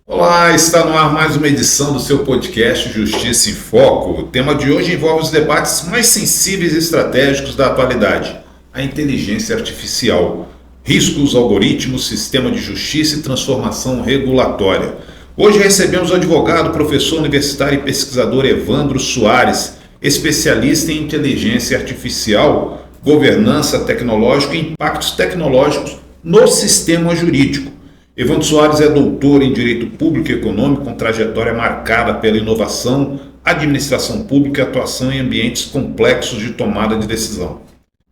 Olá, está no ar mais uma edição do seu podcast Justiça em Foco. O tema de hoje envolve os debates mais sensíveis e estratégicos da atualidade: a inteligência artificial, riscos, algoritmos, sistema de justiça e transformação regulatória. Hoje recebemos o advogado, professor universitário e pesquisador Evandro Soares, especialista em inteligência artificial, governança tecnológica e impactos tecnológicos no sistema jurídico. Evandro Soares é doutor em Direito Público e Econômico, com trajetória marcada pela inovação, administração pública e atuação em ambientes complexos de tomada de decisão.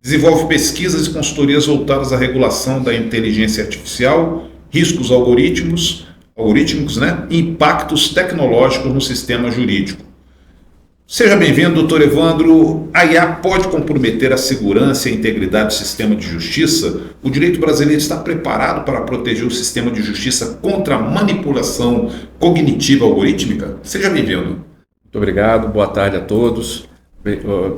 Desenvolve pesquisas e consultorias voltadas à regulação da inteligência artificial, riscos algorítmicos, e impactos tecnológicos no sistema jurídico. Seja bem-vindo, doutor Evandro. A IA pode comprometer a segurança e a integridade do sistema de justiça? O direito brasileiro está preparado para proteger o sistema de justiça contra a manipulação cognitiva algorítmica? Seja bem-vindo. Muito obrigado, boa tarde a todos.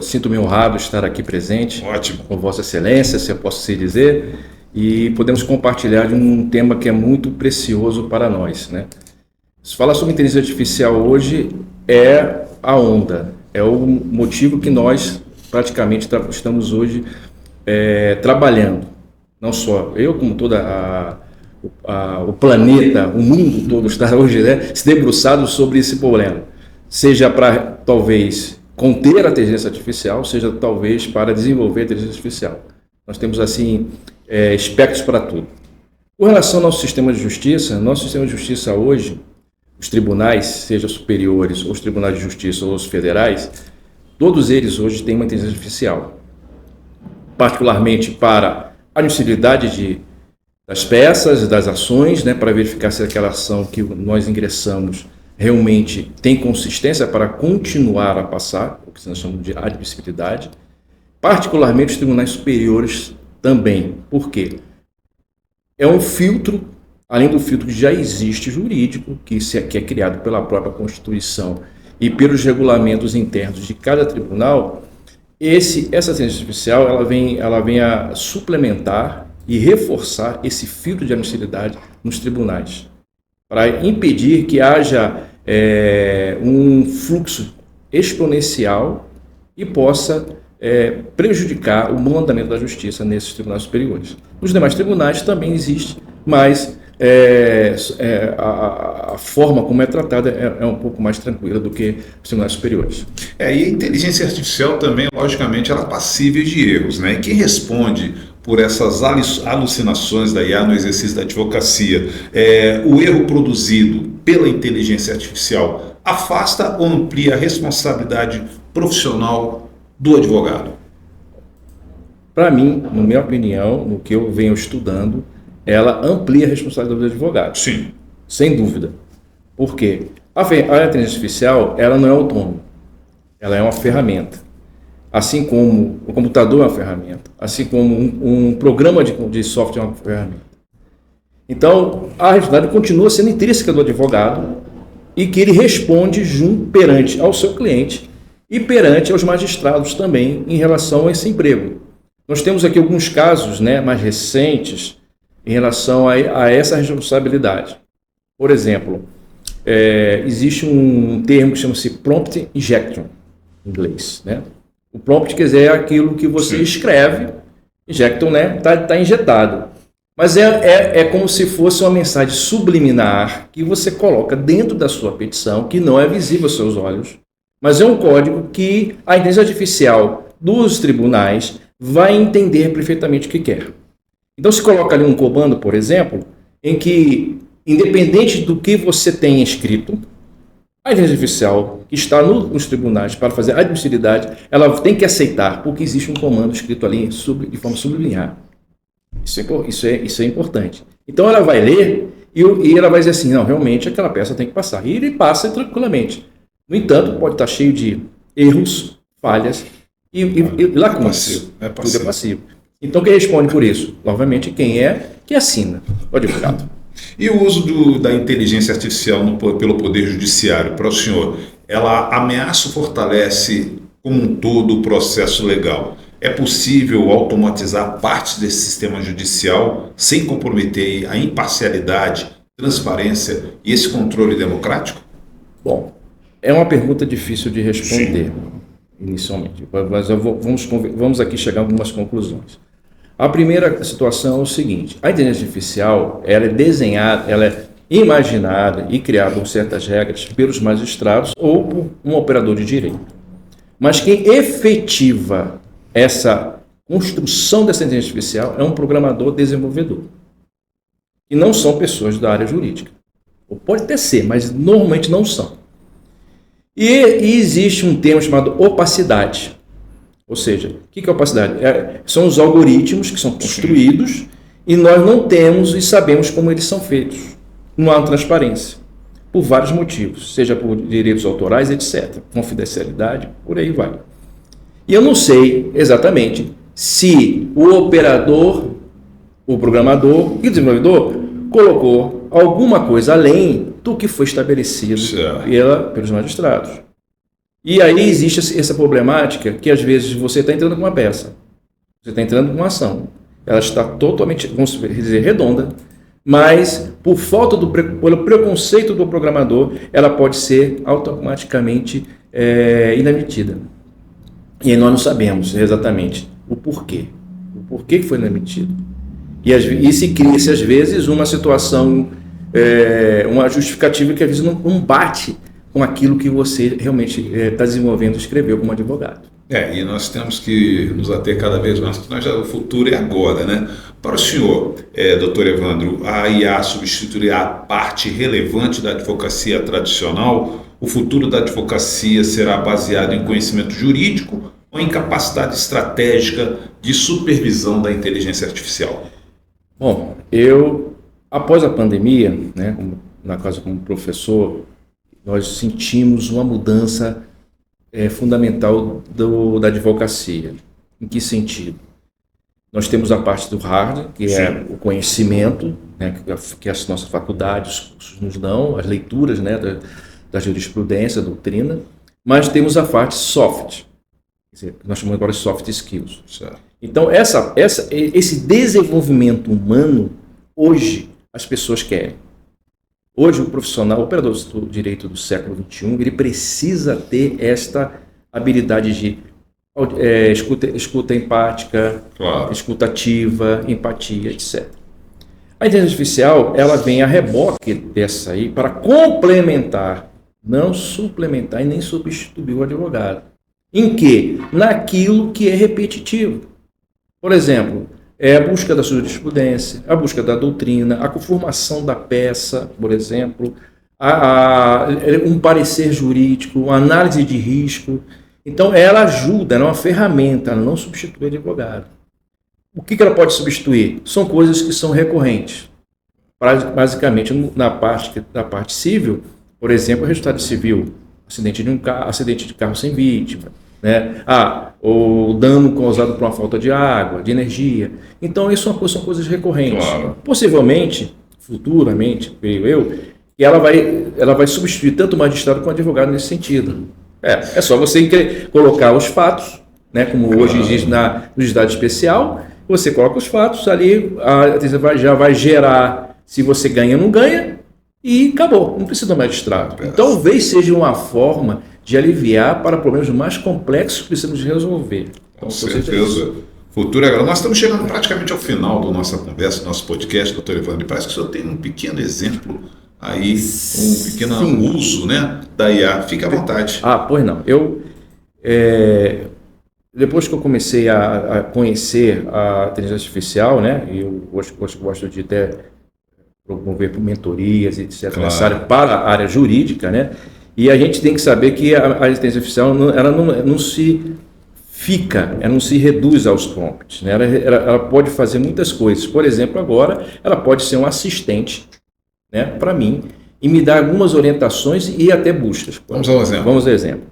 Sinto-me honrado estar aqui presente. Ótimo. Com Vossa Excelência, se eu posso assim dizer, e podemos compartilhar de um tema que é muito precioso para nós, né? Se falar sobre inteligência artificial hoje é a onda, é o motivo que nós praticamente estamos hoje trabalhando. Não só eu, como o planeta, o mundo todo está hoje, né, se debruçado sobre esse problema. Seja para talvez conter a inteligência artificial, seja talvez para desenvolver a inteligência artificial. Nós temos assim espectros para tudo. Com relação ao nosso sistema de justiça hoje, os tribunais, seja superiores, ou os tribunais de justiça ou os federais, todos eles hoje têm uma inteligência artificial, particularmente para a admissibilidade das peças e das ações, né, para verificar se aquela ação que nós ingressamos realmente tem consistência para continuar a passar, o que nós chamamos de admissibilidade, particularmente os tribunais superiores também. Por quê? É um filtro, além do filtro que já existe jurídico, que é criado pela própria Constituição e pelos regulamentos internos de cada tribunal. Essa inteligência artificial ela vem a suplementar e reforçar esse filtro de admissibilidade nos tribunais, para impedir que haja um fluxo exponencial e possa prejudicar o bom andamento da justiça nesses tribunais superiores. Nos demais tribunais também existe, mas a forma como é tratada é um pouco mais tranquila do que os tribunais superiores. E a inteligência artificial também, logicamente, ela é passível de erros, né? E quem responde por essas alucinações da IA no exercício da advocacia, o erro produzido pela inteligência artificial afasta ou amplia a responsabilidade profissional do advogado? Para mim, na minha opinião, no que eu venho estudando, ela amplia a responsabilidade do advogado. Sim. Sem dúvida. Por quê? A inteligência artificial, ela não é autônoma. Ela é uma ferramenta. Assim como o computador é uma ferramenta. Assim como um programa de software é uma ferramenta. Então, a responsabilidade continua sendo intrínseca do advogado e que ele responde perante ao seu cliente e perante aos magistrados também em relação a esse emprego. Nós temos aqui alguns casos, né, mais recentes em relação a essa responsabilidade. Por exemplo, existe um termo que chama-se prompt injection, em inglês, né? O prompt, quer dizer, é aquilo que você escreve, injectam, né? Tá injetado. Mas é como se fosse uma mensagem subliminar que você coloca dentro da sua petição, que não é visível aos seus olhos, mas é um código que a inteligência artificial dos tribunais vai entender perfeitamente o que quer. Então, se coloca ali um comando, por exemplo, em que, independente do que você tenha escrito, a inteligência artificial que está nos tribunais para fazer a admissibilidade, ela tem que aceitar, porque existe um comando escrito ali de forma subliminar. Isso é importante. Então, ela vai ler e ela vai dizer assim, não, realmente aquela peça tem que passar. E ele passa tranquilamente. No entanto, pode estar cheio de erros, falhas e lacunas. Tudo é passivo. Então, quem responde por isso? Novamente, quem assina? O advogado. E o uso da inteligência artificial pelo Poder Judiciário, para o senhor, ela ameaça ou fortalece como um todo o processo legal? É possível automatizar partes desse sistema judicial sem comprometer a imparcialidade transparência e esse controle democrático? Bom, é uma pergunta difícil de responder inicialmente, mas vamos aqui chegar a algumas conclusões. A primeira situação é o seguinte: a inteligência artificial ela é desenhada, ela é imaginada e criada com certas regras pelos magistrados ou por um operador de direito. Mas quem efetiva essa construção dessa inteligência artificial é um programador desenvolvedor. E não são pessoas da área jurídica. Ou pode até ser, mas normalmente não são. E existe um termo chamado opacidade. Ou seja, o que é opacidade? São os algoritmos que são construídos e nós não temos e sabemos como eles são feitos. Não há transparência. Por vários motivos, seja por direitos autorais, etc. Confidencialidade, por aí vai. E eu não sei exatamente se o operador, o programador e o desenvolvedor colocou alguma coisa além do que foi estabelecido pelos magistrados. E aí existe essa problemática que às vezes você está entrando com uma peça, você está entrando com uma ação, ela está totalmente, vamos dizer, redonda, mas por falta pelo preconceito do programador, ela pode ser automaticamente inamitida. E aí nós não sabemos exatamente o porquê que foi inadmitido. E se cria-se às vezes uma situação, uma justificativa que às vezes não bate com aquilo que você realmente está desenvolvendo, escreveu como advogado. E nós temos que nos ater cada vez mais, porque o futuro é agora, né? Para o senhor, doutor Evandro, a IA substituirá a parte relevante da advocacia tradicional? O futuro da advocacia será baseado em conhecimento jurídico ou em capacidade estratégica de supervisão da inteligência artificial? Bom, após a pandemia, né, na casa como professor, nós sentimos uma mudança fundamental da advocacia. Em que sentido? Nós temos a parte do hard, que é o conhecimento, né, que as nossas faculdades, os cursos nos dão, as leituras, né, da jurisprudência, da doutrina, mas temos a parte soft, quer dizer, que nós chamamos agora de soft skills. Certo. Então, esse desenvolvimento humano, hoje, as pessoas querem. Hoje, o profissional, o operador do direito do século XXI, ele precisa ter esta habilidade de escuta empática, escuta ativa, empatia, etc. A inteligência artificial, ela vem a reboque dessa aí para complementar, não suplementar e nem substituir o advogado. Em quê? Naquilo que é repetitivo. Por exemplo, a busca da jurisprudência, a busca da doutrina, a conformação da peça, por exemplo, um parecer jurídico, uma análise de risco. Então, ela ajuda, ela é uma ferramenta, ela não substitui o advogado. O que ela pode substituir? São coisas que são recorrentes. Basicamente, da parte civil, por exemplo, resultado civil, acidente de carro sem vítima, né? O dano causado por uma falta de água, de energia. Então, isso são coisas recorrentes. Claro. Possivelmente, futuramente, creio eu, que ela vai substituir tanto o magistrado quanto o advogado nesse sentido. É só você colocar os fatos, né, como hoje existe no juizado especial, você coloca os fatos ali, já vai gerar se você ganha ou não ganha, e acabou, não precisa do magistrado. Então, talvez seja uma forma de aliviar para problemas mais complexos que precisamos resolver. Com certeza. Futuro agora. Nós estamos chegando praticamente ao final da nossa conversa, do nosso podcast, doutor Evandro. Parece que o senhor tem um pequeno exemplo aí, um pequeno uso, né, da IA. Fique à vontade. Pois não. Depois que eu comecei a conhecer a inteligência artificial, né, e eu gosto de até promover mentorias, etc., necessário para a área jurídica, né, e a gente tem que saber que a inteligência artificial ela não se reduz aos prompts, né? Ela pode fazer muitas coisas. Por exemplo, agora ela pode ser um assistente, né, para mim e me dar algumas orientações e até buscas. Vamos ao exemplo. Vamos ao exemplo.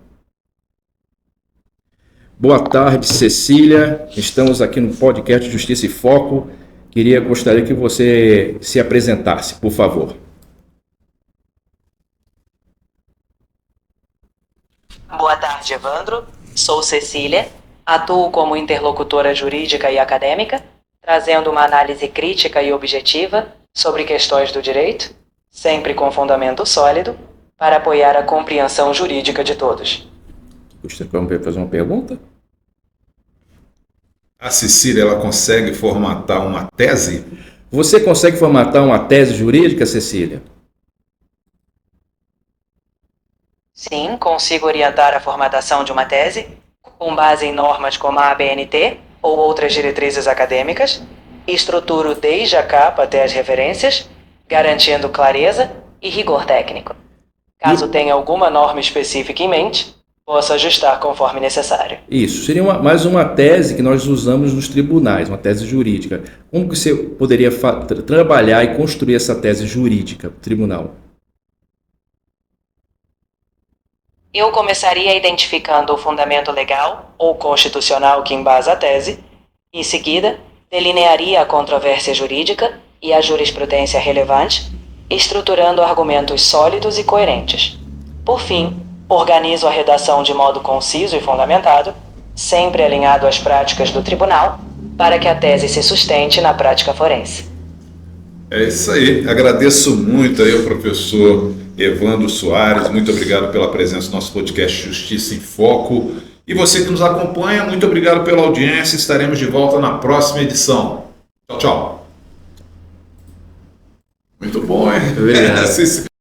Boa tarde, Cecília. Estamos aqui no podcast Justiça e Foco. Gostaria que você se apresentasse, por favor. Boa tarde, Evandro. Sou Cecília. Atuo como interlocutora jurídica e acadêmica, trazendo uma análise crítica e objetiva sobre questões do direito. sempre com fundamento sólido, para apoiar a compreensão jurídica de todos. Você quer fazer uma pergunta? A Cecília, ela consegue formatar uma tese? Você consegue formatar uma tese jurídica, Cecília? Sim, consigo orientar a formatação de uma tese, com base em normas como a ABNT ou outras diretrizes acadêmicas, estruturo desde a capa até as referências, garantindo clareza e rigor técnico. Caso tenha alguma norma específica em mente, posso ajustar conforme necessário. Isso, seria mais uma tese que nós usamos nos tribunais, uma tese jurídica. Como que você poderia trabalhar e construir essa tese jurídica para o tribunal? Eu começaria identificando o fundamento legal ou constitucional que embasa a tese. Em seguida, delinearia a controvérsia jurídica e a jurisprudência relevante, estruturando argumentos sólidos e coerentes. Por fim, organizo a redação de modo conciso e fundamentado, sempre alinhado às práticas do tribunal, para que a tese se sustente na prática forense. É isso aí. Agradeço muito aí ao professor Evandro Soares. Muito obrigado pela presença no nosso podcast Justiça em Foco. E você que nos acompanha, muito obrigado pela audiência. Estaremos de volta na próxima edição. Tchau, tchau. Muito bom, hein? Obrigado.